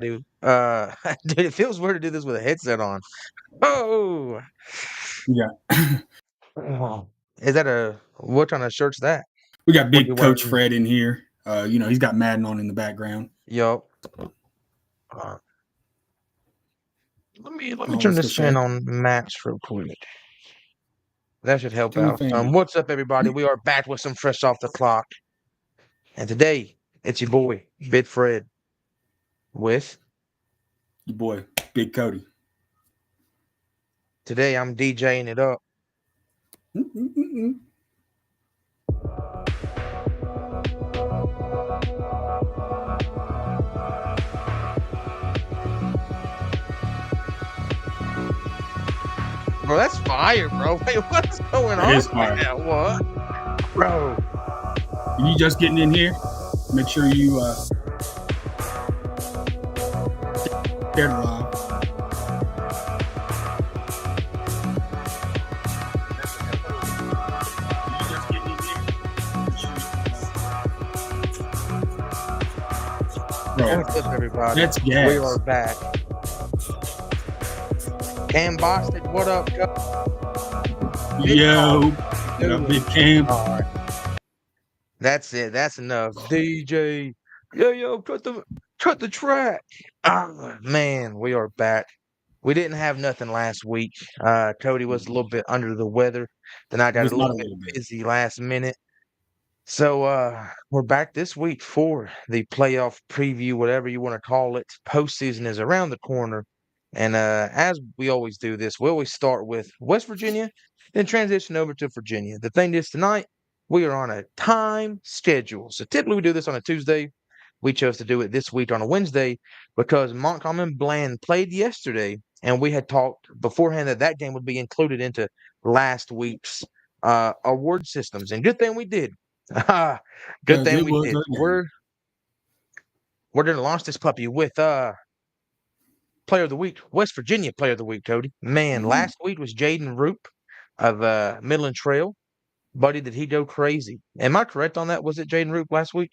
dude. Dude, it feels weird to do this with a headset on. Oh, Yeah. is that what kind of shirt's that? We got What you big Coach wearing? Fred in here. He's got Madden on in the background. Yup. Uh, let me turn What's the this fan say? on max real quick. That should help Turn the out. fan on. What's up, everybody? We are back with some fresh off the clock, and today it's your boy Big Fred with. Your boy, Big Cody. Today I'm DJing it up. Mm-mm-mm-mm. Bro, that's fire, bro. Wait, what's going That on is right fire. now? What? Bro. You just getting in here? Make sure you share the live. Bro, What's up, everybody? that's We gas. are back. Cam Boston, what up? Yo, what up, Big Cam? All right. That's it. That's enough. DJ. Yo, cut the track. Ah, man, we are back. We didn't have nothing last week. Cody was a little bit under the weather. Then I got a Just not little a bit little bit. busy last minute. So we're back this week for the playoff preview, whatever you want to call it. Postseason is around the corner. And as we always do this, we always start with West Virginia, then transition over to Virginia. The thing is tonight, we are on a time schedule. So typically we do this on a Tuesday. We chose to do it this week on a Wednesday because Montcalm and Bland played yesterday, and we had talked beforehand that that game would be included into last week's award systems. And good thing we did. Good Because thing it we was did. a game. We're gonna launch this puppy with Player of the Week, West Virginia Player of the Week, Cody. Man, Mm-hmm. last week was Jaden Roop of Midland Trail. Buddy, did he go crazy? Am I correct on that? Was it Jaden Roop last week?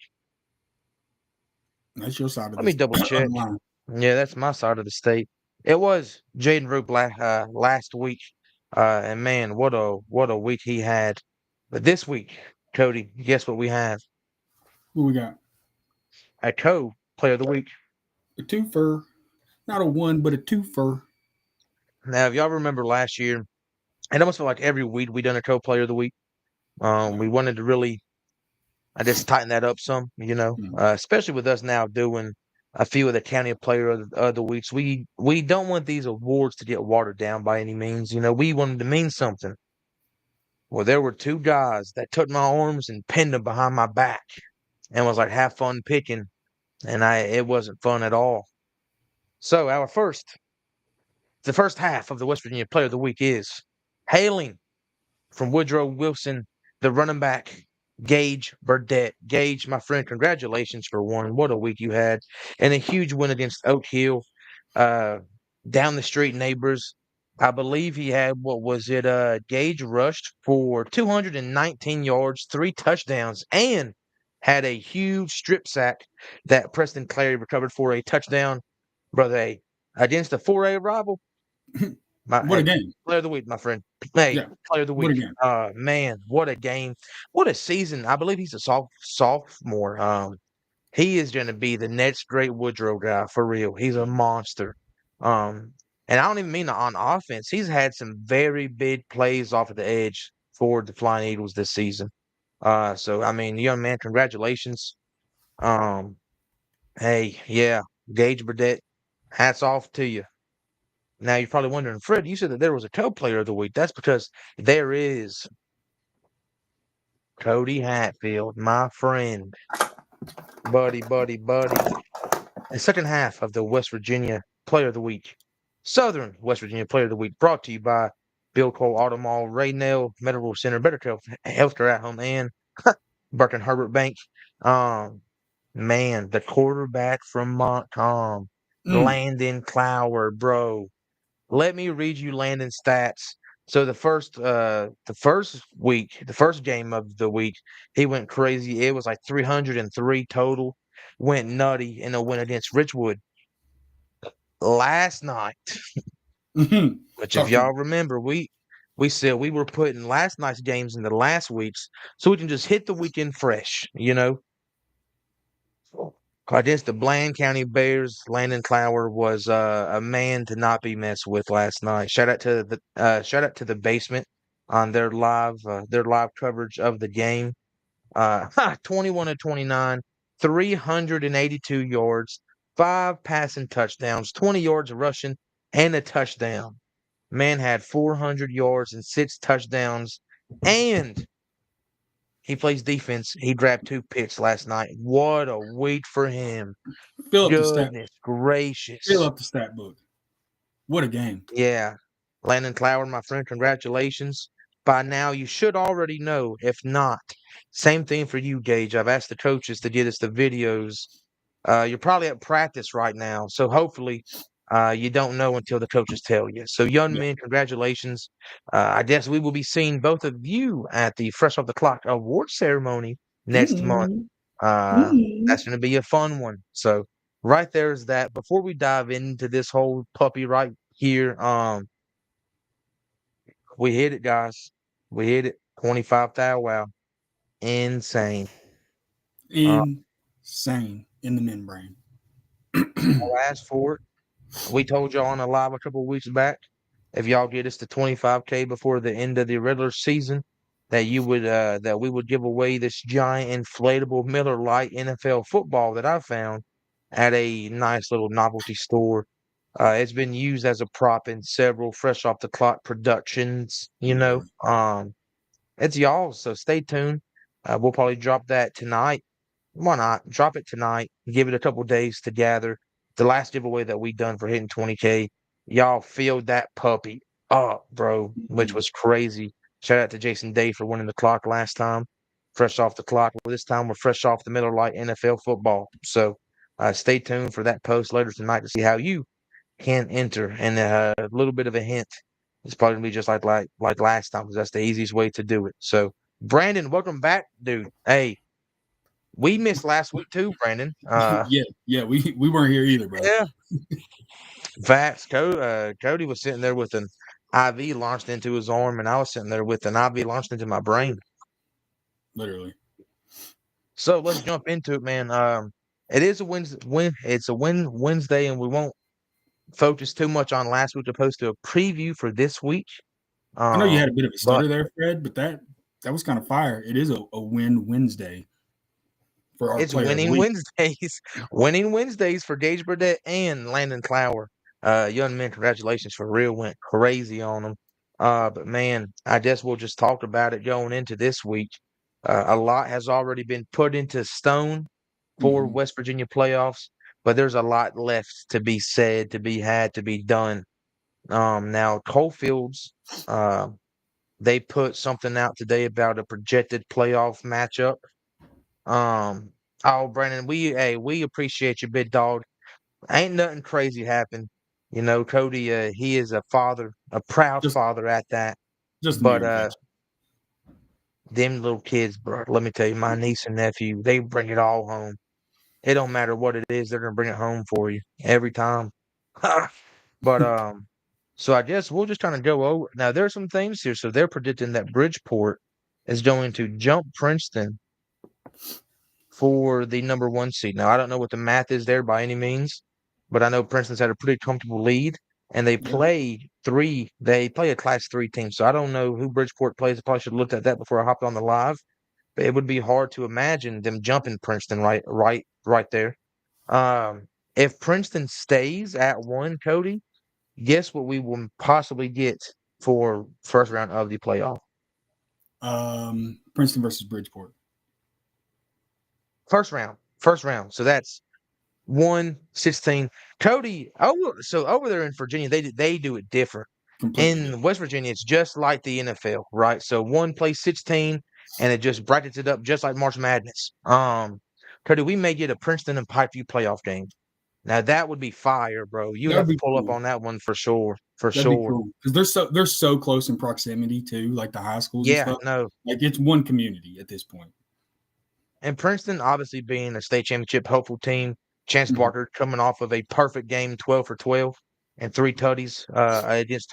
That's your side of Let me this double on check. the line. Yeah, that's my side of the state. It was Jaden Roop last week. And man, what a week he had. But this week, Cody, guess what we have? What we got? A Player of the Week. A twofer. Not a one, but a twofer. Now, if y'all remember last year, it almost felt like every week we done a Player of the Week. We wanted to really, I just tighten that up some, especially with us now doing a few of the county player of the weeks. We don't want these awards to get watered down by any means. We want them to mean something. Well, there were two guys that took my arms and pinned them behind my back, and was like, "Have fun picking," and it wasn't fun at all. So the first half of the West Virginia Player of the Week is hailing from Woodrow Wilson, the running back, Gage Burdett. Gage, my friend, congratulations for one. What a week you had. And a huge win against Oak Hill. Uh, Down the street neighbors. I believe he had, what was it? Gage rushed for 219 yards, 3 touchdowns, and had a huge strip sack that Preston Clary recovered for a touchdown. Brother, against a 4A rival, What a game. Player of the Week, my friend. Hey, Yeah. Player of the What a Week. game. Man, what a game. What a season. I believe he's a sophomore. He is going to be the next great Woodrow guy for real. He's a monster. Um, and I don't even mean on offense. He's had some very big plays off of the edge for the Flying Eagles this season. So I mean, young man, congratulations. Um, hey, yeah, Gage Burdett, hats off to you. Now you're probably wondering, Fred, you said that there was a co-player of the week. That's because there is Cody Hatfield, my friend, buddy. The second half of the West Virginia Player of the Week, Southern West Virginia Player of the Week, brought to you by Bill Cole Auto Mall, Raynell Medical Center, Better Healthcare at Home, and Burke Herbert Bank. Um, Man, the quarterback from Montcalm, Mm. Landon Clower, bro. Let me read you Landon's stats. So the first game of the week, he went crazy. It was like 303 total. Went nutty in a win against Richwood. last night, which if Talk to me. y'all remember, we said we were putting last night's games into last week's so we can just hit the weekend fresh, Against the Bland County Bears, Landon Clower was a man to not be messed with last night. Shout out to the basement on their live coverage of the game. 21 to 29, 382 yards, 5 passing touchdowns, 20 yards rushing, and a touchdown. Man had 400 yards and 6 touchdowns, and he plays defense. He grabbed 2 picks last night. What a week for him. Fill up the stat. Goodness Fill gracious. up the stat book. What a game. Yeah. Landon Clower, my friend, congratulations. By now, you should already know. If not, same thing for you, Gage. I've asked the coaches to get us the videos. You're probably at practice right now, so hopefully you don't know until the coaches tell you. So, young Yeah. men, congratulations. I guess we will be seeing both of you at the Fresh Off the Clock award ceremony next month. Mm-hmm. Uh, that's going to be a fun one. So, right there is that. Before we dive into this whole puppy right here, we hit it, guys. We hit it. 25 thou wow. Insane. Uh, Insane in the membrane. I'll ask for it. We told y'all on a live a couple of weeks back, if y'all get us to 25K before the end of the regular season, that we would give away this giant inflatable Miller Lite NFL football that I found at a nice little novelty store. It's been used as a prop in several fresh off the clock productions, Yeah. It's y'all, so stay tuned. We'll probably drop that tonight. Why not? Drop it tonight. Give it a couple days to gather. The last giveaway that we done for hitting 20K, y'all filled that puppy up, bro, which Mm-hmm. was crazy. Shout out to Jason Day for winning the clock last time. Fresh off the clock. Well, this time we're fresh off the Miller Lite NFL football. So stay tuned for that post later tonight to see how you can enter. And a little bit of a hint. It's probably gonna be just like last time because that's the easiest way to do it. So Brandon, welcome back, dude. Hey, we missed last week too, Brandon. Yeah. We weren't here either, bro. Yeah, facts. Cody was sitting there with an IV launched into his arm, and I was sitting there with an IV launched into my brain. Literally. So let's jump into it, man. It is a It's a win Wednesday, and we won't focus too much on last week, opposed to a preview for this week. I know you had a bit of a But stutter there, Fred, but that was kind of fire. It is a win Wednesday for our it's player of the winning week. Wednesdays. Winning Wednesdays for Gage Burdett and Landon Clower. Young men, congratulations for real. Went crazy on them. But man, I guess we'll just talk about it going into this week. A lot has already been put into stone for Mm-hmm. West Virginia playoffs, but there's a lot left to be said, to be had, to be done. Now Coalfields, they put something out today about a projected playoff matchup. Um, oh, Brandon, we appreciate you, big dog. Ain't nothing crazy happened. Cody, he is a father, a proud Just father at that. just a But man crush. them little kids, bro, let me tell you, my niece and nephew, they bring it all home. It don't matter what it is, they're gonna bring it home for you every time. But so I guess we'll just kind of go over. Now there's some things here. So they're predicting that Bridgeport is going to jump Princeton for the number 1 seed. Now, I don't know what the math is there by any means, but I know Princeton's had a pretty comfortable lead, and Yeah. they play a Class 3 team. So I don't know who Bridgeport plays. I probably should have looked at that before I hopped on the live. But it would be hard to imagine them jumping Princeton right there. If Princeton stays at 1, Cody, guess what we will possibly get for first round of the playoff? Princeton versus Bridgeport. First round. So that's 1-16. Cody, so over there in Virginia, they do it different. Completely In different. West Virginia, it's just like the NFL, right? So one plays 16, and it just brackets it up just like March Madness. Cody, we may get a Princeton and Pikeview playoff game. Now that would be fire, bro. You would That have would to be pull up cool. on that one for sure, for That'd be sure. cool because they're so close in proximity too, like the high schools and Yeah, stuff. no. Like it's one community at this point. And Princeton, obviously being a state championship hopeful team, Chance Mhm. Barker coming off of a perfect game, 12 for 12 and 3 tutties against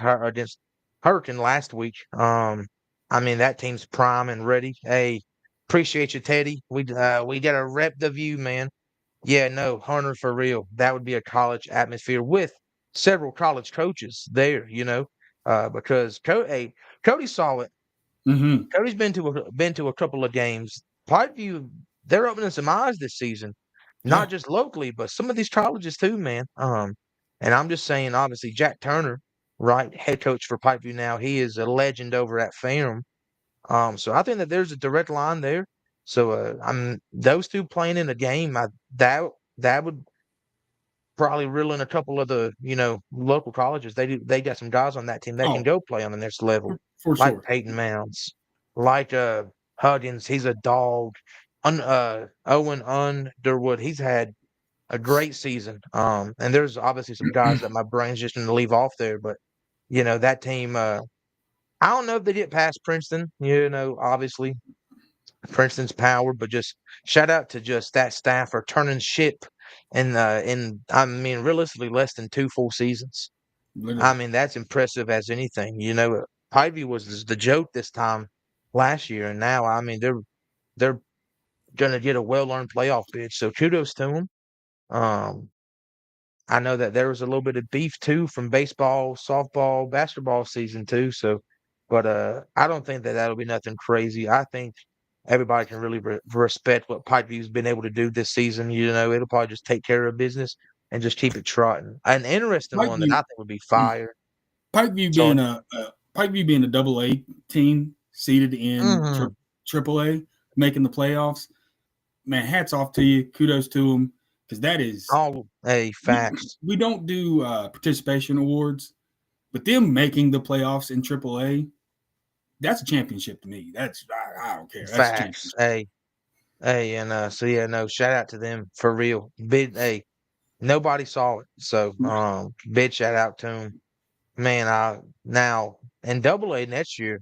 Hurricane last week. I mean that team's prime and ready. Hey, appreciate you, Teddy. We got to rep the view, man. Yeah, no, Hunter for real. That would be a college atmosphere with several college coaches there, because Cody saw it. Mhm. Cody's been to a couple of games. Pikeview, they're opening some eyes this season, Yeah. not just locally, but some of these colleges too, man. And I'm just saying, obviously, Jack Turner, right, head coach for Pikeview now, he is a legend over at Ferrum. So I think that there's a direct line there. So I'm those two playing in a game. That would probably reel in a couple of the local colleges. They got some guys on that team that can Oh, go play on the next level, for like sure. Peyton Mounds, like Huggins. He's a dog. Owen Underwood. He's had a great season. And there's obviously some guys that my brain's just going to leave off there, but that team. I don't know if they get past Princeton. Obviously Princeton's power, but just shout out to just that staff for turning ship in I mean realistically less than 2 full seasons. I Literally. mean that's impressive as anything. Pikeview was the joke this time last year, and now I mean they're gonna get a well earned playoff bid. So kudos to them. Um, I know that there was a little bit of beef too from baseball, softball, basketball season too. So, but I don't think that that'll be nothing crazy. I think everybody can really respect what Pikeview's been able to do this season. It'll probably just take care of business and just keep it trotting. An interesting one that I Pikeview, think would be fire. Pikeview Sorry. being a Pikeview being a double A team seated in Mm-hmm. triple A, making the playoffs. Man, hats off to you. Kudos to them because that is All hey facts. we don't do participation awards, but them making the playoffs in triple A, that's a championship to me. I don't care. That's a Facts. championship. Hey, and so yeah, no, shout out to them for real. Big hey, nobody saw it. So big shout out to them. Man, I now in double A next year,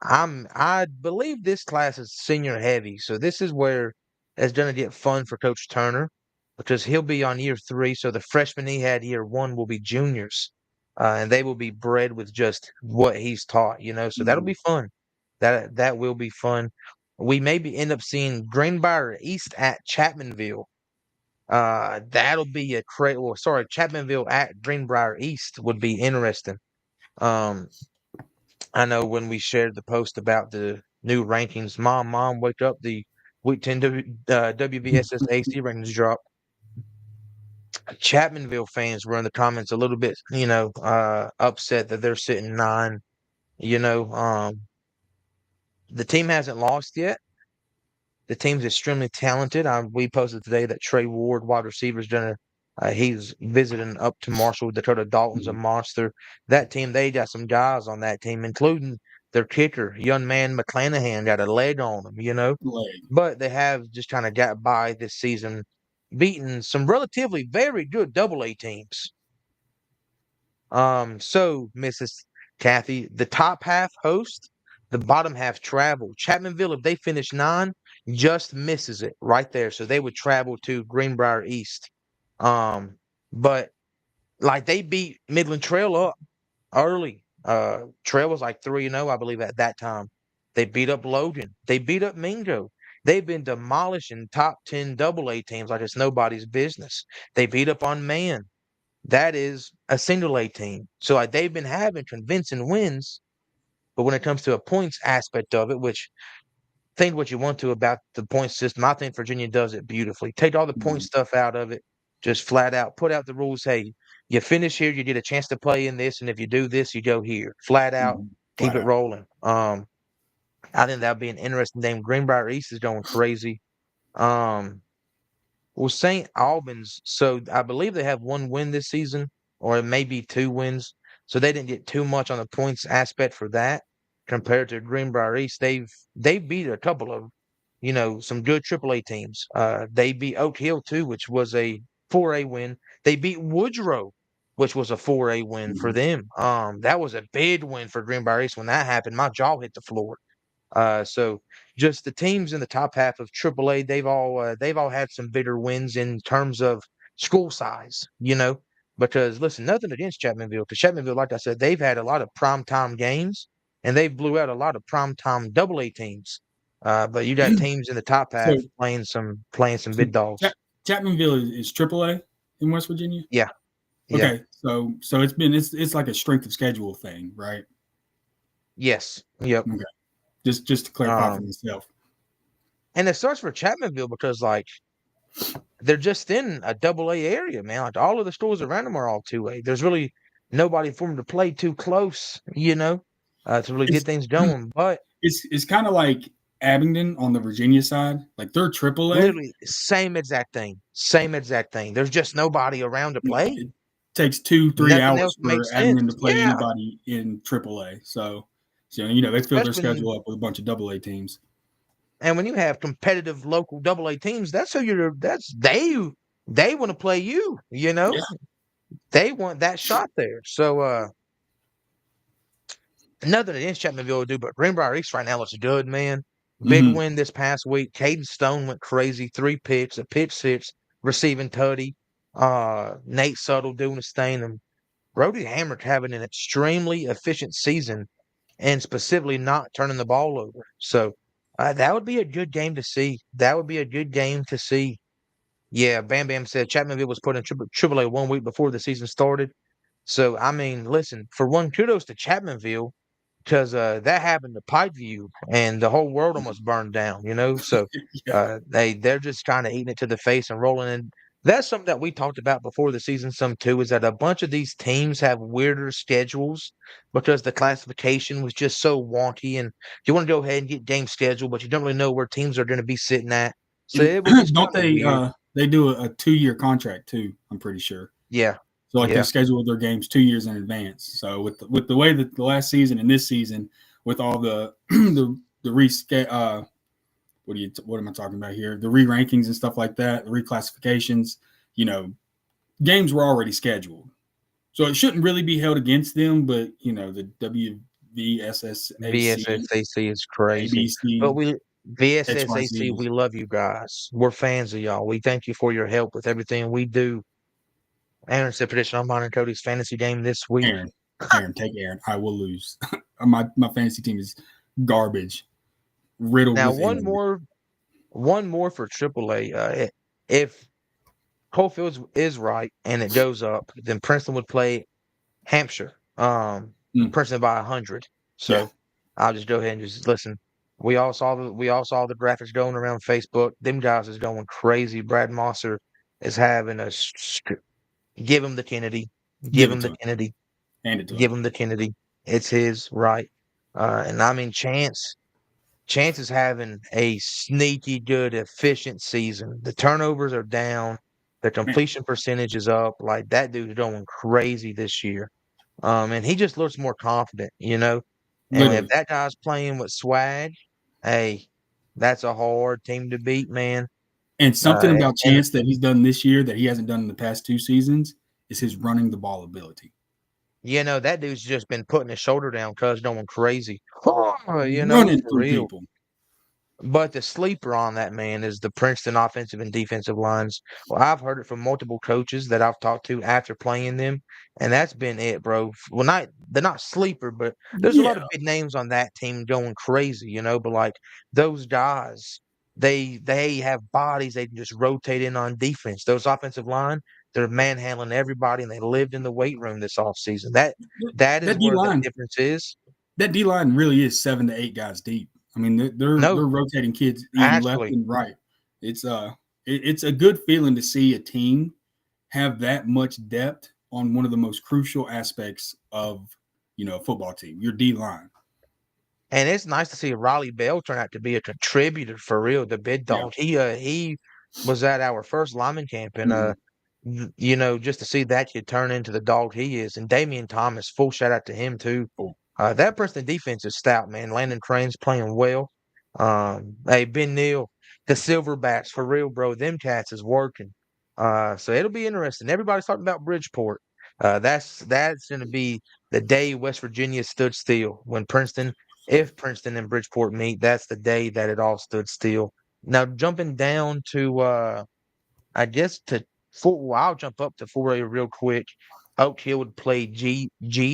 I believe this class is senior heavy. So this is where it's gonna get fun for Coach Turner because he'll be on year 3. So the freshmen he had year 1 will be juniors. And they will be bred with just what he's taught. So that'll Mhm. be fun. That will be fun. We maybe end up seeing Greenbrier East at Chapmanville. That'll be a well, sorry, Chapmanville at Greenbrier East would be interesting. Um, I know when we shared the post about the new rankings, mom, wake up! The Week 10 WVSS AC rankings drop. Chapmanville fans were in the comments a little bit, upset that they're sitting 9. You know, um, the team hasn't lost yet. The team's extremely talented. We posted today that Trey Ward, wide receiver's done he's visiting up to Marshall. Dakota Dalton's a Mhm. monster. That team, they got some guys on that team, including their kicker, young man McClanahan, got a leg on him. Leg. But they have just kind of got by this season, beating some relatively very good double A teams. So Mrs. Kathy, the top half host, the bottom half travel. Chapmanville, if they finish 9, just misses it right there. So they would travel to Greenbrier East. But like they beat Midland Trail up early. Trail was like 3-0, I believe, at that time. They beat up Logan. They beat up Mingo. They've been demolishing top 10 double A teams like it's nobody's business. They beat up on Man. That is a single A team. So like they've been having convincing wins, but when it comes to a points aspect of it, which think what you want to about the point system, I think Virginia does it beautifully. Take all the point Mhm. stuff out of it, just flat out put out the rules. Hey, you finish here, you get a chance to play in this, and if you do this, you go here. Flat out, Mhm. keep Flat it out. rolling. I think that'd be an interesting name. Greenbrier East is going crazy. Um, well, St. Albans, so I believe they have 1 win this season, or it may be 2 wins. So they didn't get too much on the points aspect for that compared to Greenbrier East. They've beat a couple of, some good AAA teams. They beat Oak Hill too, which was a 4A win. They beat Woodrow, which was a 4A win for Mhm. them. That was a big win for Greenbrier East when that happened. My jaw hit the floor. So just the teams in the top half of AAA, they've all had some bitter wins in terms of school size, you know. Because listen, nothing against Chapmanville, because Chapmanville, like I said, they've had a lot of primetime games and they blew out a lot of primetime AA teams. But you got teams in the top half So, playing some so big dogs. Chapmanville is AAA in West Virginia. Yeah, yeah, Okay, so it's like a strength of schedule thing, right? yes, yep. Okay, just to clarify for Um, myself. and it starts for Chapmanville because like they're just in a AA area, man. Like all of the schools around them are all 2A. There's really nobody for them to play too close, you know, to really get It's things going. But it's kind of like Abingdon on the Virginia side, like they're AAA. literally same exact thing, same exact thing. There's just nobody around to play. It takes 2-3 Nothing else hours for makes sense. Abingdon to play Yeah, anybody in AAA. So they fill their especially when schedule up with a bunch of AA teams. and when you have competitive local AA teams, that's who you're. That's they want to play you. You know, Yeah. they want that shot there. So nothing against Chapmanville will do, but Greenbrier East right now looks good, man. Big Mm-hmm. win this past week. Caden Stone went crazy, 3 picks, a pick six, receiving tutty. Nate Suttle doing his thing, and Brody Hamrick having an extremely efficient season, and specifically not turning the ball over. So that would be a good game to see. That would be a good game to see. Yeah, Bam Bam said Chapmanville was put in Triple A 1 week before the season started. So I mean, listen, for one, kudos to Chapmanville because that happened to Pikeview and the whole world almost burned down, you know. So Yeah. they're just kind of eating it to the face and rolling. And that's something that we talked about before the season. Some too is that a bunch of these teams have weirder schedules because the classification was just so wonky, and you want to go ahead and get game schedule, but you don't really know where teams are going to be sitting at. So And it was just don't kind of weird. they do a 2-year contract too, I'm pretty sure. Yeah, So like they yeah. schedule their games 2 years in advance. So with the way that the last season and this season, with all the the what am I talking about here? The re rankings and stuff like that, the reclassifications. You know, games were already scheduled, so it shouldn't really be held against them. But the WVSSAC, VSSAC is crazy. But ABC, we VSSAC, XYZ. we love you guys. We're fans of y'all. We thank you for your help with everything we do. Aaron said prediction on mine and Cody's fantasy game this week. Aaron, take Aaron. I will lose. My fantasy team is garbage, riddled Now with injury. one more for AAA. If Coalfields is right and it goes up, then Princeton would play Hampshire. Mm, Princeton by 100. yeah, So I'll just go ahead and just listen. We all saw the graphics going around Facebook. Them guys is going crazy. Brad Mosser is having give him the Kennedy, give give it him to the him. Kennedy, Hand it to give him. him the Kennedy. It's his right. And I mean Chance is having a sneaky good efficient season. The turnovers are down. The Man, completion percentage is up. Like that dude's going crazy this year. And he just looks more confident, you know. And if literally. that guy's playing with swag, hey, that's a hard team to beat, man. And something about And Chance that he's done this year that he hasn't done in the past 2 seasons is his running the ball ability. that dude's just been putting his shoulder down, cuz going crazy. For Running through real. people. But the sleeper on that man is the Princeton offensive and defensive lines. Well, I've heard it from multiple coaches that I've talked to after playing them, and that's been it, bro. Well, not they're not sleeper, but there's a lot Yeah. of big names on that team going crazy, you know. But like those guys, they have bodies they can just rotate in on defense. Those offensive line, they're manhandling everybody, and they lived in the weight room this offseason. That is That D where the line, difference is. that D line really is 7 to 8 guys deep. I mean, they're No, rotating kids in left actually. and right. It's it's a good feeling to see a team have that much depth on one of the most crucial aspects of a football team, your D line. And it's nice to see Riley Bell turn out to be a contributor for real, the big Yeah. dog. He was at our first lineman camp, and Mm-hmm. just to see that kid turn into the dog he is. And Damian Thomas, full shout out to him too. Cool. That Princeton defense is stout, man. Landon Crane's playing well. Hey, Ben Neal, the Silverbacks for real, bro. Them cats is working. So it'll be interesting. Everybody's talking about Bridgeport. That's going to be the day West Virginia stood still when Princeton if Princeton and Bridgeport meet, that's the day that it all stood still. Now jumping down to I guess to four. Well, I'll jump up to 4A real quick. Oak Hill would play G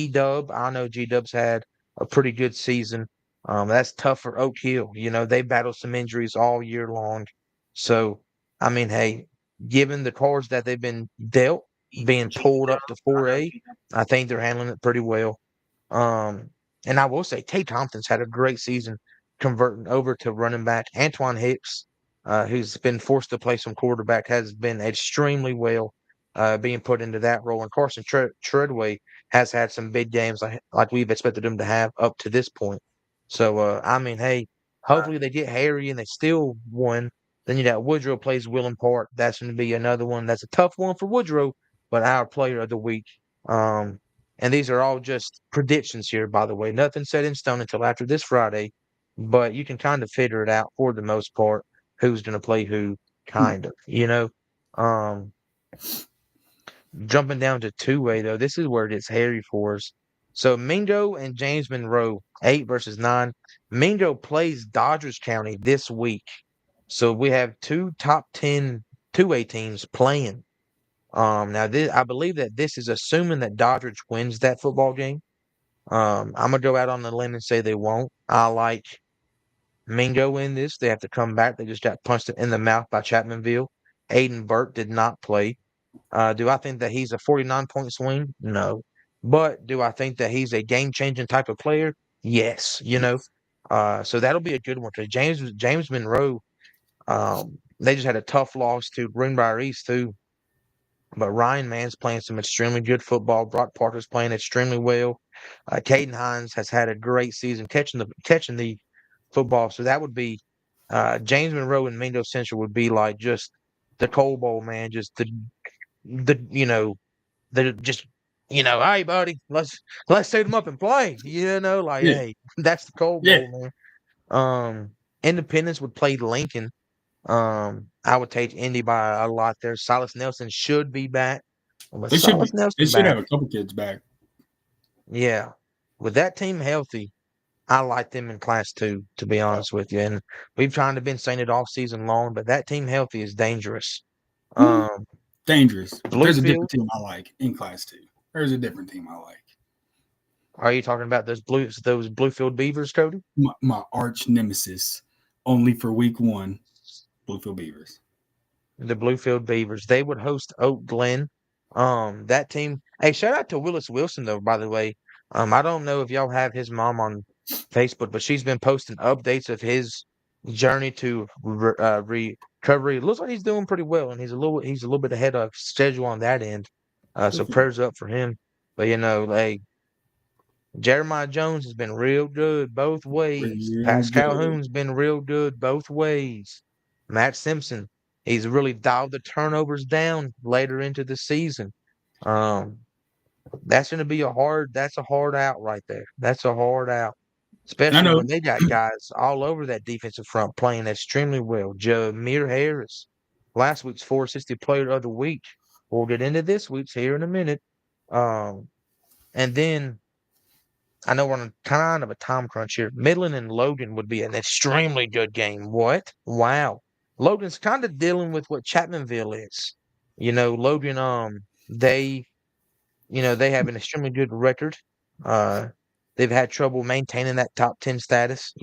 Dub. I know G Dub's had a pretty good season. That's tough for Oak Hill. You know, they battle some injuries all year long. So, I mean, hey, given the cards that they've been dealt, being pulled up to 4A, I think they're handling it pretty well. Um, and I will say, Tate Thompson's had a great season converting over to running back. Antoine Hicks, who's been forced to play some quarterback, has been extremely well being put into that role. And Carson Treadway has had some big games like we've expected him to have up to this point. So, I mean, hey, hopefully they get hairy and they still win. Then you got Woodrow plays Willem Park. That's going to be another one. That's a tough one for Woodrow, but our player of the week. Um, and these are all just predictions here, by the way. Nothing set in stone until after this Friday, but you can kind of figure it out for the most part who's going to play who, kind of, you know. Um, Jumping down to 2A, though, this is where it gets hairy for us. So Mingo and James Monroe, 8 versus 9. Mingo plays Dodgers County this week. So we have two top 10 2A teams playing. Now I believe that this is assuming that Dodgers wins that football game. I'm gonna go out on the limb and say they won't. I like Mingo in this. They have to come back. They just got punched in the mouth by Chapmanville. Aiden Burke did not play. Do I think that he's a 49-point swing? No. But do I think that he's a game-changing type of player? Yes. You know. So that'll be a good one because James Monroe. They just had a tough loss to Greenbrier East too. But Ryan Mann's playing some extremely good football. Brock Parker's playing extremely well. Caden Hines has had a great season catching the football. So that would be James Monroe and Mingo Central would be like just the Cold Bowl, man. Just the the just hey buddy, let's suit them up and play. Like Yeah, hey, that's the Cold yeah. Bowl, man. Independence would play Lincoln. I would take Indy by a lot there. Silas Nelson should be back. With They should be. Silas They Nelson should back, have a couple kids back. yeah. With that team healthy, I like them in class two, to be Yeah. honest with you. And we've kind of been saying it all season long, but that team healthy is dangerous. Hmm. Um, Dangerous. But there's a Bluefield, different team I like in class two. There's a different team I like. are you talking about those Bluefield Beavers, Cody? My arch nemesis, only for week one, Bluefield Beavers. The Bluefield Beavers. They would host Oak Glen. That team. Hey, shout out to Willis Wilson though, by the way. I don't know if y'all have his mom on Facebook, but she's been posting updates of his journey to recovery. It looks like he's doing pretty well, and he's a little bit ahead of schedule on that end. Good So for him. prayers up for him. But like Jeremiah Jones has been real good both ways. Real Pat good. Calhoun's been real good both ways. Matt Simpson, he's really dialed the turnovers down later into the season. Um, that's a hard out right there. That's a hard out, I especially know. when they got guys all over that defensive front playing extremely well. Jameer Harris, last week's 460 player of the week. We'll get into this week's here in a minute. Um, and then I know we're on kind of a time crunch here. Midland and Logan would be an extremely good game. What? Wow. Logan's kind of dealing with what Chapmanville is. Logan, they have an extremely good record. Uh, they've had trouble maintaining that top 10 status.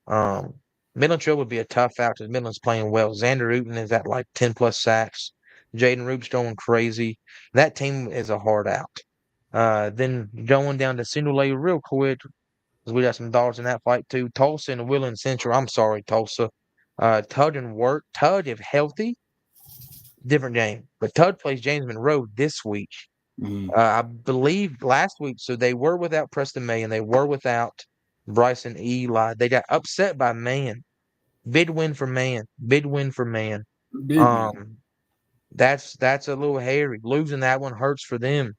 Um, Midland Trail would be a tough out because Midland's playing well. Xander Uten is at like 10 plus sacks. Jaden Roop's going crazy. That team is a hard out. Then going down to Single A real quick, because we got some dogs in that fight too. Tulsa and Wheeling Central. I'm sorry, Tulsa. Tud and Work. Tud, if healthy, different game. But Tud plays James Monroe this week. Mhm. I believe last week. So they were without Preston May and they were without Bryson Eli. They got upset by Man. Big win for Man. Big win for Man. Big win. Um, that's a little hairy. Losing that one hurts for them.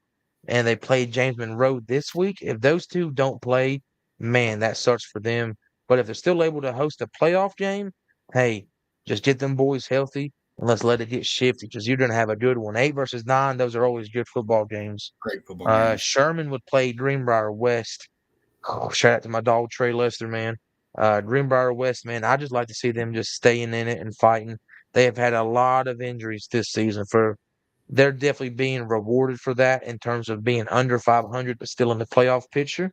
And they played James Monroe this week. If those two don't play, man, that sucks for them. But if they're still able to host a playoff game, hey, just get them boys healthy and let's let it get shifty because you're going to have a good one. 8 versus 9, those are always good football games. Great football games. Sherman would play Greenbrier West. Oh, shout out to my dog Trey Lester, man. Greenbrier West, man. I just like to see them just staying in it and fighting. They have had a lot of injuries this season. They're definitely being rewarded for that in terms of being under 500, but still in the playoff picture.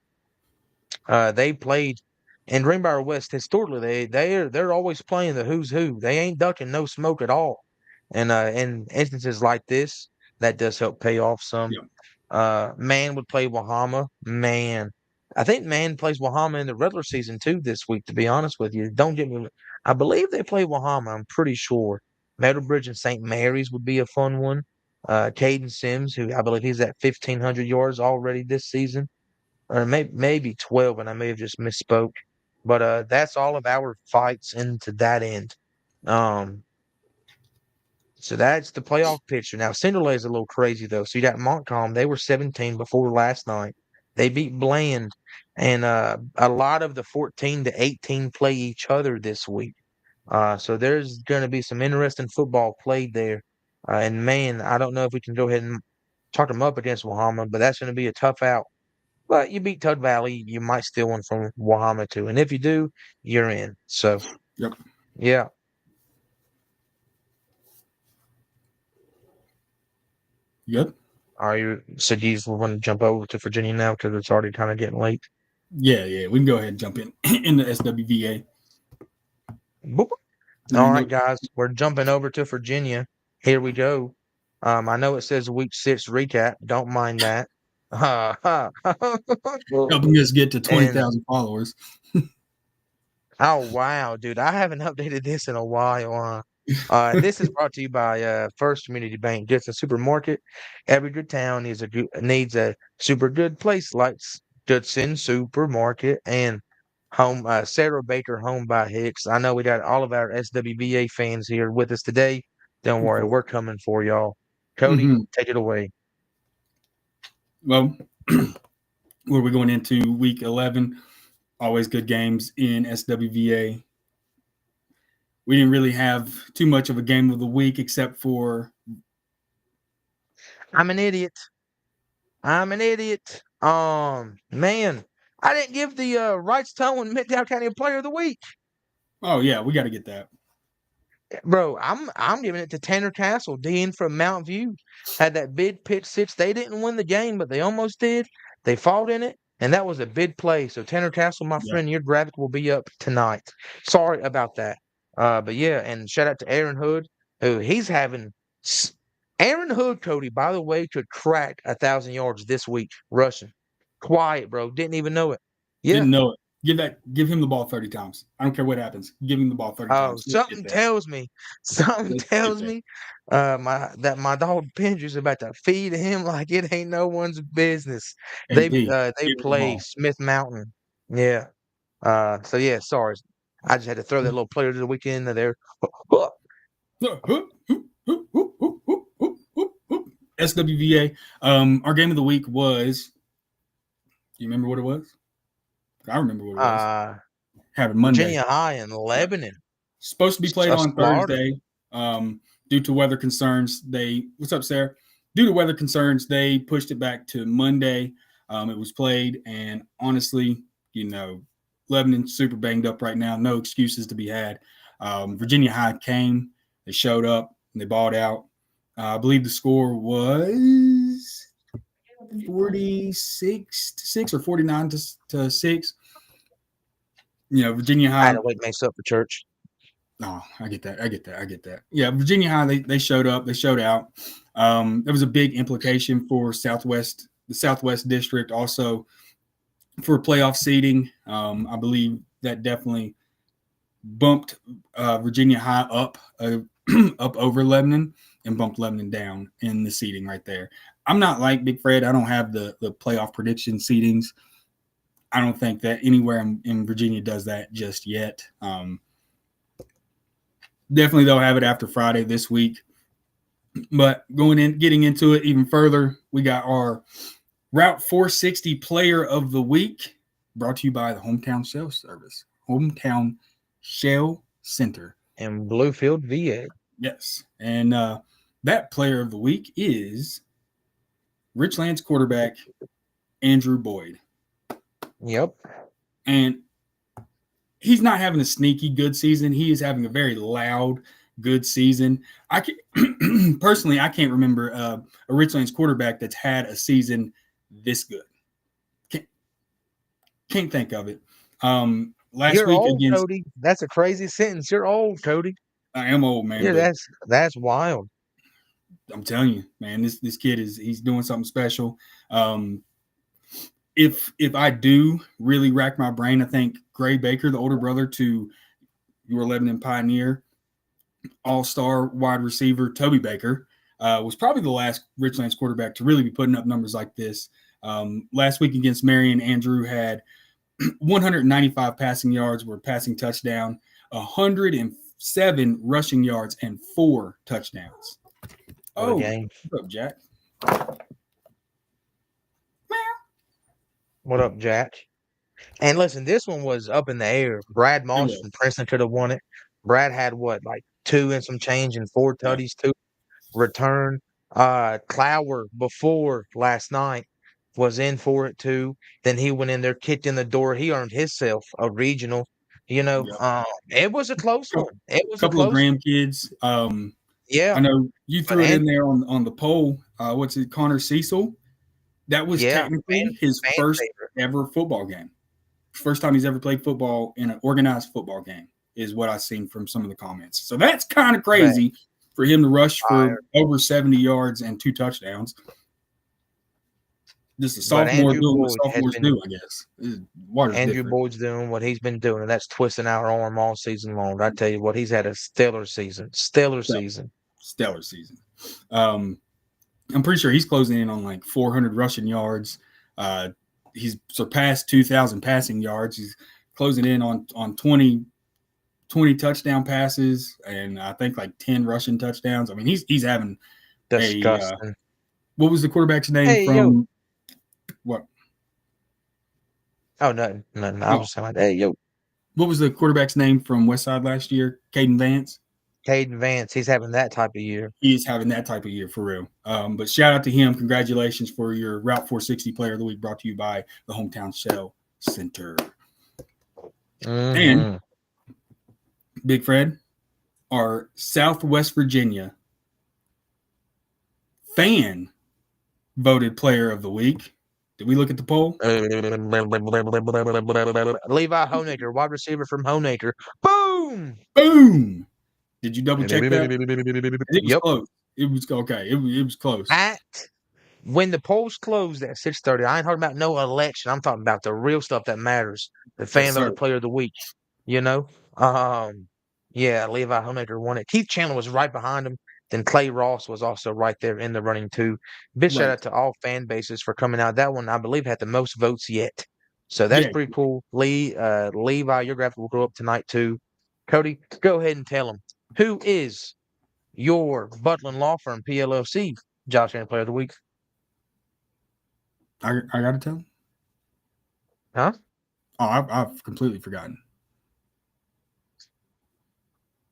They played in Greenbrier West historically. They're always playing the who's who. They ain't ducking no smoke at all. And in instances like this, that does help pay off some. Yeah. Man would play Wahama. Man, I think Man plays Wahama in the regular season too this week. To be honest with you, don't get me. I believe they play Wahama. I'm pretty sure. Meadowbridge and St. Mary's would be a fun one. Caden Sims, who I believe he's at 1,500 yards already this season, or maybe 12, and I may have just misspoke. But that's all of our fights into that end. Um, so that's the playoff picture. Now, Cinderlay is a little crazy, though. So you got Montcalm. They were 17 before last night. They beat Bland. And a lot of the 14 to 18 play each other this week. So there's going to be some interesting football played there. And, man, I don't know if we can go ahead and talk them up against Wahama, but that's going to be a tough out. But you beat Tug Valley, you might steal one from Wahama, too. And if you do, you're in. So, Yep. yeah. Yep. Are you so do you want to jump over to Virginia now because it's already kind of getting late? Yeah. We can go ahead and jump in the SWVA. Boop. All right, guys, we're jumping over to Virginia. Here we go. I know it says week 6 recap. Don't mind that. Helping us get to And 20,000 followers. oh wow, dude, I haven't updated this in a while. This is brought to you by First Community Bank. Just a supermarket. Every good town needs a super good place like Judson Supermarket and home Sarah Baker Home by Hicks. I know we got all of our SWBA fans here with us today. Don't worry, we're coming for y'all. Cody, take it away. Well, where we're going into week 11, always good games in SWVA. We didn't really have too much of a game of the week except for I'm an idiot. Man, I didn't give the Wrights Tone Midtown County Player of the Week. oh yeah, we got to get that. Bro, I'm giving it to Tanner Castle. Dean from Mount View had that big pick six. They didn't win the game, but they almost did. They fought in it, and that was a big play. So Tanner Castle, my friend, your graphic will be up tonight. Sorry about that. But yeah, and shout out to Aaron Hood, who he's having. Aaron Hood, Cody, by the way, could crack 1,000 yards this week rushing. Quiet, bro. Didn't even know it. Yeah. Didn't know it. Give him the ball 30 times. I don't care what happens. Give him the ball 30 Oh, times. something tells me, my dog Pendry's about to feed him like it ain't no one's business. They play Smith Mountain. Yeah. So yeah, sorry. I just had to throw that little player to the weekend there. SWVA. Our game of the week was. Do you remember what it was? I remember what it was. Having Monday. Virginia High in Lebanon. Supposed to be played on Thursday. Due to weather concerns, what's up, Sarah? Due to weather concerns, they pushed it back to Monday. It was played, and honestly, Lebanon's super banged up right now. No excuses to be had. Virginia High came. They showed up. And they balled out. I believe the score was 46-6 or 49-6. Virginia High. I had to wait makes up for church. Oh, I get that. Yeah, Virginia High, they showed up. They showed out. There was a big implication for the Southwest District, also for playoff seeding. I believe that definitely bumped Virginia High up over Lebanon and bumped Lebanon down in the seeding right there. I'm not like Big Fred. I don't have the playoff prediction seedings. I don't think that anywhere in Virginia does that just yet. Definitely they'll have it after Friday this week. But getting into it even further, we got our Route 460 Player of the Week, brought to you by the Hometown Shell Service, Hometown Shell Center in Bluefield, VA. Yes, and that Player of the Week is Richlands quarterback Andrew Boyd. Yep. And he's not having a sneaky good season. He is having a very loud good season. I can personally, I can't remember a Richlands quarterback that's had a season this good. Can't think of it. Last You're week old, against, Cody. That's a crazy sentence. You're old, Cody. I am old man, Yeah, but that's wild. I'm telling you, man, this kid he's doing something special. If I do really rack my brain, I think Gray Baker, the older brother to your Lebanon Pioneer, all-star wide receiver Toby Baker, was probably the last Richlands quarterback to really be putting up numbers like this. Last week against Marion, Andrew had 195 passing yards, were passing touchdown, 107 rushing yards, and 4 touchdowns. What a game. What's up, Jack? What up, Jack? And listen, this one was up in the air. Brad Moss from Princeton could have won it. Brad had what, like 2 and some change and 4 tutties, 2 return. Clower before last night was in for it too. Then he went in there, kicked in the door. He earned himself a regional. It was a close one. It was a Couple of close one. grandkids. Yeah. I know you But threw it in there on the poll. What's it, Connor Cecil? That was technically his fan first favorite. ever football game. First time he's ever played football in an organized football game is what I've seen from some of the comments. So that's kind of crazy for him to rush for over 70 yards and 2 touchdowns. Just a sophomore doing what sophomores do, I guess. Andrew Boyd's doing what he's been doing, and that's twisting our arm all season long. I tell you what, he's had a stellar season. Stellar season. I'm pretty sure he's closing in on like 400 rushing yards. He's surpassed 2,000 passing yards. He's closing in on 20 touchdown passes, and I think like 10 rushing touchdowns. I mean, he's having disgusting. What was the quarterback's name from? What? Oh, no. I was saying, hey, yo. What was the quarterback's name from Westside last year? Caden Vance? Caden Vance. He's having that type of year. He is having that type of year, for real. But shout out to him. Congratulations for your Route 460 Player of the Week, brought to you by the Hometown Shell Center. Mm-hmm. And Big Fred, our Southwest Virginia fan voted Player of the Week. Did we look at the poll? Levi Honaker, wide receiver from Honaker. Boom! Boom! Did you double check that? It was yep. Close. It was okay. It was close. When the polls closed at 6:30, I ain't talking about no election. I'm talking about the real stuff that matters. The fan voted Player of the Week. Yeah, Levi Honaker won it. Keith Chandler was right behind him. Then Clay Ross was also right there in the running too. Big shout out to all fan bases for coming out. That one, I believe, had the most votes yet. So that's pretty cool. Levi, your graphic will go up tonight too. Cody, go ahead and tell them, who is your Butland Law Firm PLLC Josh Allen Player of the Week? I got to tell him? Huh? Oh, I've completely forgotten.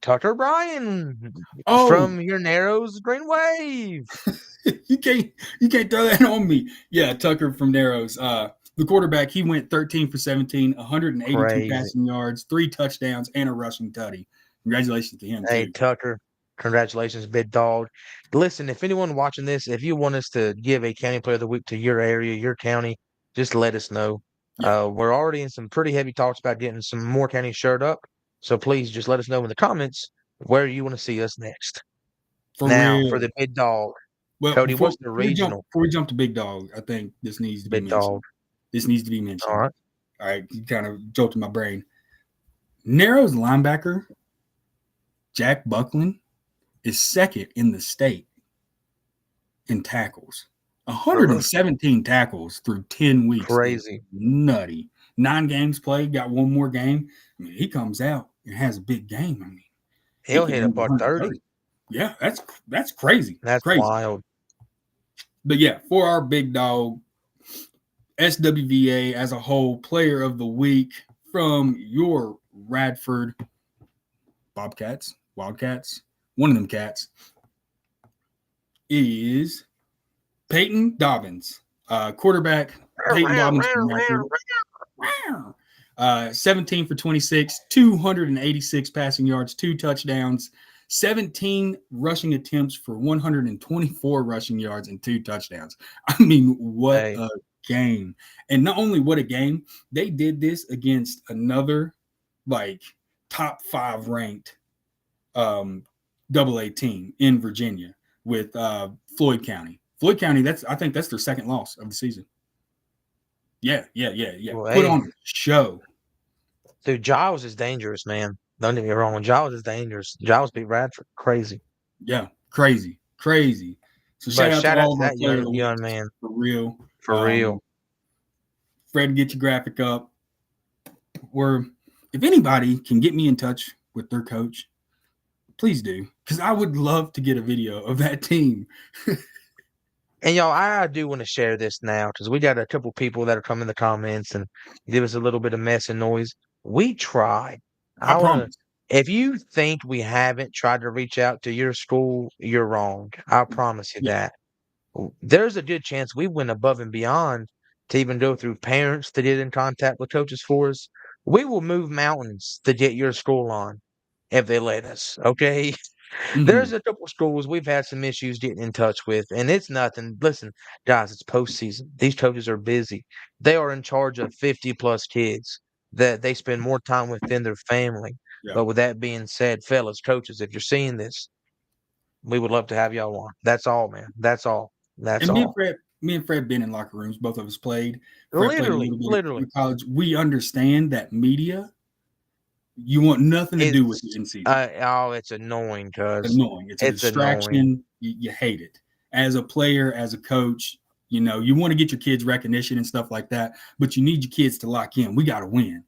Tucker Bryan from your Narrows Green Wave. you can't throw that on me. Yeah, Tucker from Narrows. The quarterback, he went 13 for 17, 182 passing yards, 3 touchdowns, and a rushing tutty. Congratulations to him. Hey, Tucker. Congratulations, big dog. Listen, if anyone watching this, if you want us to give a County Player of the Week to your area, your county, just let us know. Yeah. We're already in some pretty heavy talks about getting some more counties shirted up. So please just let us know in the comments where you want to see us next. For the big dog. Well, Cody, what's the regional? Before we jump to big dog, I think this needs to be mentioned. Dog. This needs to be mentioned. All right. You kind of jolted my brain. Narrows linebacker Jack Buckland is second in the state in tackles. 117 tackles through 10 weeks. Crazy. Nutty. 9 games played, got 1 more game. I mean, he comes out and has a big game. I mean, he'll hit up our 30. Yeah, that's crazy. That's crazy. Wild. But yeah, for our big dog, SWVA as a whole, Player of the Week from your Radford Bobcats, Wildcats, one of them cats, is Peyton Dobbins, quarterback. Peyton Dobbins from Radford. 17 for 26, 286 passing yards, 2 touchdowns, 17 rushing attempts for 124 rushing yards and 2 touchdowns. I mean, what Hey, a game. And not only what a game, they did this against another like top 5 ranked double A team in Virginia with Floyd County. Floyd County, I think that's their second loss of the season. Yeah. well, Put hey, on a show. dude, Giles is dangerous, man. Don't get me wrong. Giles is dangerous. Giles beat Radford. Crazy. Yeah, crazy. So shout But out to shout out all to of our that player of the young weeks man. for real. For real. Fred, get your graphic up. Or if anybody can get me in touch with their coach, please do, because I would love to get a video of that team. And y'all, I do want to share this now because we got a couple people that are coming in the comments and give us a little bit of mess and noise. We tried. I I want to, promise. if you think we haven't tried to reach out to your school, you're wrong. I promise you Yeah. that. There's a good chance we went above and beyond to even go through parents to get in contact with coaches for us. We will move mountains to get your school on if they let us. Okay. There's Mm-hmm. a couple schools we've had some issues getting in touch with, and it's nothing. Listen, guys, it's postseason. These coaches are busy. They are in charge of 50 plus kids that they spend more time with than their family. Yeah. But with that being said, fellas, coaches, if you're seeing this, we would love to have y'all on. That's all, man. That's all. That's And all. me and Fred been in locker rooms. Both of us played. Fred played a Literally, little bit literally. in college. We understand that media, you want nothing to do with it It's in season. it's annoying, cuz Annoying. It's a it's annoying. distraction. You hate it. As a player, as a coach, you want to get your kids recognition and stuff like that, but you need your kids to lock in. We got to win.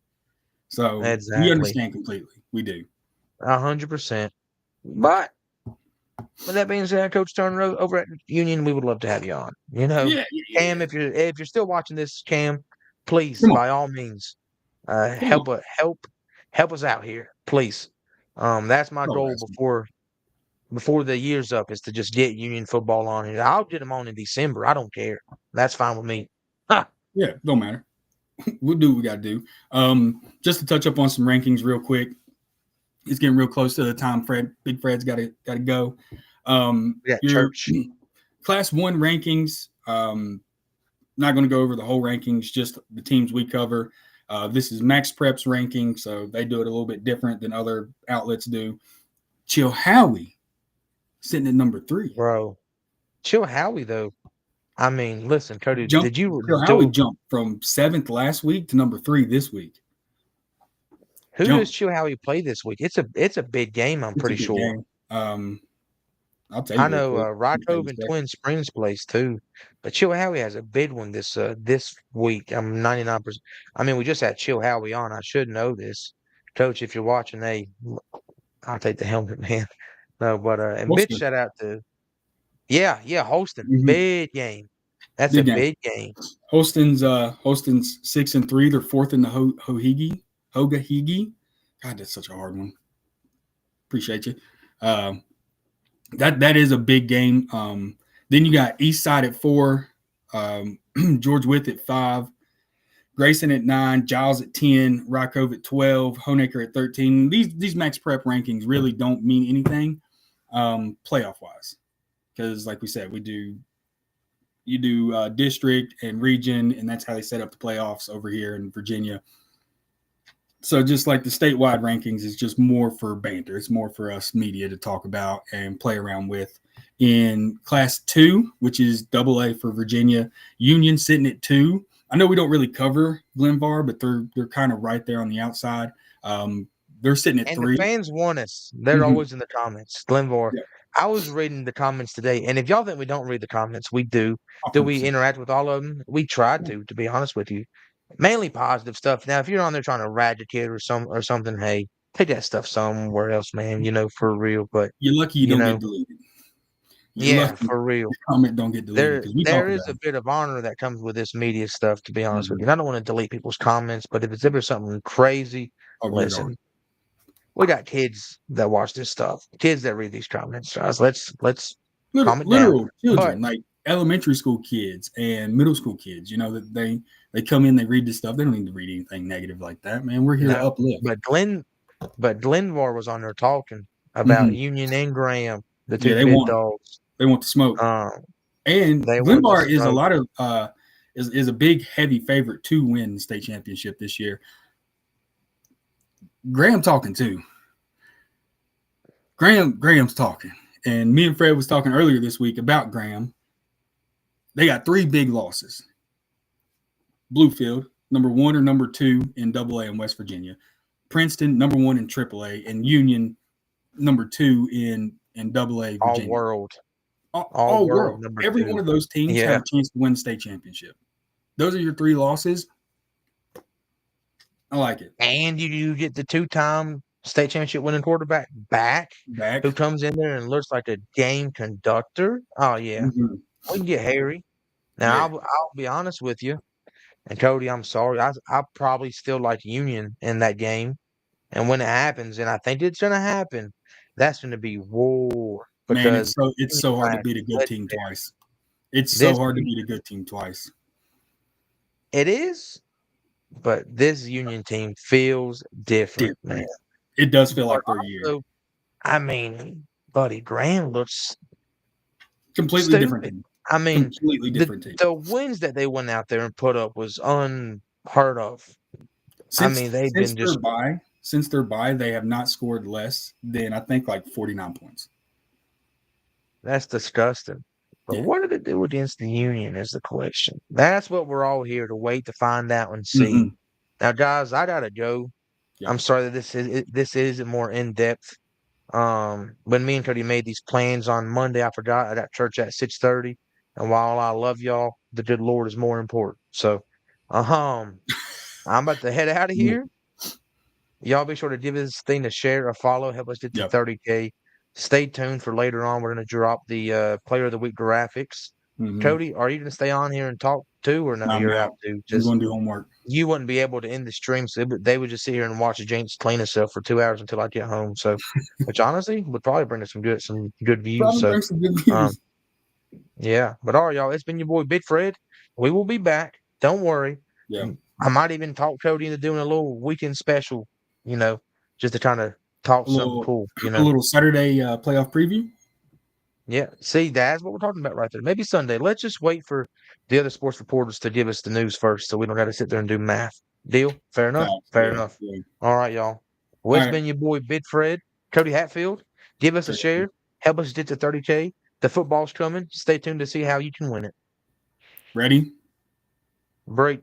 So we Exactly. understand completely. We do. 100%. But with that being said, Coach Turner over at Union, we would love to have you on. Yeah. Cam, if you're still watching this, Cam, please Come on. by all means, Come on. help us out here, please. That's my Oh, goal before the year's up is to just get Union football on here. I'll get them on in December. I don't care. That's fine with me. Ha! yeah, don't matter. We'll do what we got to do. Just to touch up on some rankings real quick. It's getting real close to the time. Big Fred's got to go. We got Your church. Class 1 rankings. Not going to go over the whole rankings, just the teams we cover. This is Max Prep's ranking, so they do it a little bit different than other outlets do. Chilhowie sitting at number 3. Bro. Chill Howie though. I mean, listen, Cody, did you Chilhowie do jumped from 7th last week to number 3 this week. who does Jump. Chill Howie play this week? It's a big game, I'm It's a pretty big sure. game. I'll tell I you real know quick. Rock Cove and Twin Springs plays too, but Chill Howie has a big one this week. I'm 99%. I mean, we just had Chill Howie on. I should know this, Coach. If you're watching, hey, I'll take the helmet, man. No, but and big Holston. shout out to Holston, Mm-hmm. big game. That's a Big game. big game. Holston's 6-3. They're 4th in the Hogahigi. God, that's such a hard one. Appreciate you. That is a big game. Then you got Eastside at 4, George Wythe at 5, Grayson at 9, Giles at 10, Rock Cove at 12, Honaker at 13. These Max Prep rankings really don't mean anything playoff wise, because like we said, you do district and region, and that's how they set up the playoffs over here in Virginia. So just like the statewide rankings is just more for banter. It's more for us media to talk about and play around with. In Class 2, which is AA for Virginia, Union sitting at 2. I know we don't really cover Glenvar, but they're kind of right there on the outside. They're sitting at And the 3. fans want us. They're Mm-hmm. always in the comments. Glenvar. Yeah, I was reading the comments today, and if y'all think we don't read the comments, we do. Do we 100%. interact with all of them? We try to be honest with you. Mainly positive stuff. Now, if you're on there trying to rat your kid or something, hey, take that stuff somewhere else, man. For real. But You're lucky you you don't get know, deleted. You're yeah, lucky for real. your comment don't get deleted There because we talk there is about a it. bit of honor that comes with this media stuff, to be honest with Mm-hmm. you. And I don't want to delete people's comments, but if it's ever something crazy, I'll read it all. listen, we got kids that watch this stuff, kids that read these comments. Guys, let's calm it down. Literal But children. Like elementary school kids and middle school kids. You know that they come in, they read this stuff. They don't need to read anything negative like that, man. We're here to No, uplift. but Glenvar was on there talking about Mm-hmm. Union and Graham, the Yeah, two big dogs. they want the smoke. Um, And they want the Glenbar is a smoke. lot of is a big heavy favorite to win the state championship this year. Graham talking too. Graham's talking, and me and Fred was talking earlier this week about Graham. They got 3 big losses. Bluefield, number 1 or number 2 in AA in West Virginia. Princeton, number 1 in AAA, and Union, number 2 in AA All Virginia. world. All world. Number Every 2. one of those teams have a chance to win the state championship. Those are your 3 losses. I like it. And you get the 2-time state championship winning quarterback back who comes in there and looks like a game conductor. Oh yeah, we can get Harry. Now I'll be honest with you, and Cody, I'm sorry. I probably still like Union in that game, and when it happens, and I think it's gonna happen, that's gonna be war Man, because it's so hard to beat a good team twice. It's so hard to beat a good team twice. It is, but this Union team feels different, man. It does feel like their year. I mean, Buddy Graham looks completely different team. I mean, completely different team. The wins that they went out there and put up was unheard of. Since their bye, they have not scored less than I think like 49 points. That's disgusting. But what did it do against the Union is the question. That's what we're all here to wait to find out and see. Now, guys, I gotta go. Yeah. I'm sorry that this isn't more in depth. When me and Cody made these plans on Monday, I forgot I got church at 6:30. And while I love y'all, the good Lord is more important. So, I'm about to head out of here. Y'all be sure to give this thing a share, a follow, help us get to 30K. Stay tuned for later on. We're going to drop the Player of the Week graphics. Cody, are you going to stay on here and talk too, or no? You're out too. I'm going to do homework. You wouldn't be able to end the stream, so they would just sit here and watch the James clean himself for 2 hours until I get home. So, which honestly would probably bring us some good views. Probably bring some good views. Yeah, but all right, y'all. It's been your boy Big Fred. We will be back. Don't worry. Yeah, I might even talk Cody into doing a little weekend special. Just to kind of talk something cool. A little Saturday playoff preview. Yeah, see, that's what we're talking about right there. Maybe Sunday. Let's just wait for the other sports reporters to give us the news first, so we don't got to sit there and do math. Deal? Fair enough. Fair enough. Yeah. All right, y'all. Well, it's been your boy Big Fred, Cody Hatfield. Give us a share. Help us get to 30K. The football's coming. Stay tuned to see how you can win it. Ready? Break.